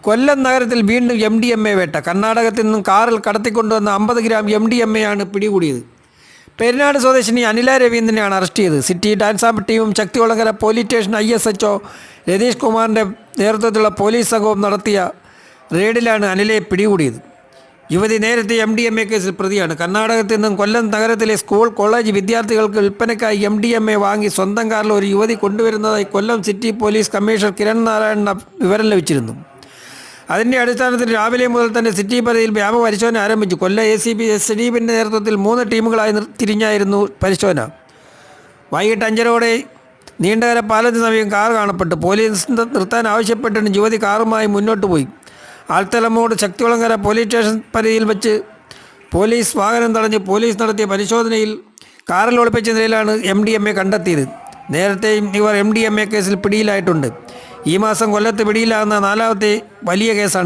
കൊല്ലം നഗരത്തിൽ വീണ്ടും MDMA വേട്ട. കർണാടകത്തിൽ നിന്നും കാറിൽ കടത്തിക്കൊണ്ടുവന്ന 50 ഗ്രാം MDMA ആണ് പിടികൂടിയത്. പെരിനാട് സ്വദേശിനി അനില രവീന്ദ്രനെയാണ് അറസ്റ്റ് ചെയ്തത്. സിറ്റി ഡാൻസാമ്പ് ടീമും Sakthikulangara police station ISHO Ratheesh കുമാറിൻ്റെ നേതൃത്വത്തിലുള്ള പോലീസ് സംഘവും നടത്തിയ റെയ്ഡിലാണ് അനിലയെ പിടികൂടിയത്. യുവതി നേരത്തെ MDMA കേസിൽ പ്രതിയാണ്. കർണാടകത്തിൽ നിന്നും കൊല്ലം നഗരത്തിലെ സ്കൂൾ കോളേജ് വിദ്യാർത്ഥികൾക്ക് വിൽപ്പനയ്ക്കായി MDMA വാങ്ങി സ്വന്തം കാറിൽ ഒരു യുവതി കൊണ്ടുവരുന്നതായി കൊല്ലം സിറ്റി പോലീസ് കമ്മീഷണർ കിരൺ നാരായണന് വിവരം ലഭിച്ചിരുന്നു. അതിൻ്റെ അടിസ്ഥാനത്തിൽ രാവിലെ മുതൽ തന്നെ സിറ്റി പരിധിയിൽ വ്യാപക പരിശോധന ആരംഭിച്ചു. കൊല്ലം ACP S. ഡീപിൻ്റെ നേതൃത്വത്തിൽ 3 ടീമുകളായി തിരിഞ്ഞായിരുന്നു പരിശോധന. വൈകിട്ട് 5:30 നീണ്ടകര പാലത്തിന് സമീപം കാർ കാണപ്പെട്ടു. പോലീസ് നിർത്താൻ ആവശ്യപ്പെട്ടിട്ട് യുവതി കാറുമായി മുന്നോട്ട് പോയി. ആൽത്തലമോട് ശക്തികുളങ്ങര പോലീസ് സ്റ്റേഷൻ പരിധിയിൽ വെച്ച് പോലീസ് വാഹനം തടഞ്ഞ് പോലീസ് നടത്തിയ പരിശോധനയിൽ കാറിൽ ഒളിപ്പിച്ച നിലയിലാണ് MDMA കണ്ടെത്തിയത്. നേരത്തെയും ഇവർ MDMA കേസിൽ പിടിയിലായിട്ടുണ്ട്. ഈ മാസം കൊല്ലത്ത് പിടിയിലാകുന്ന 4ാമത്തെ വലിയ കേസാണ്.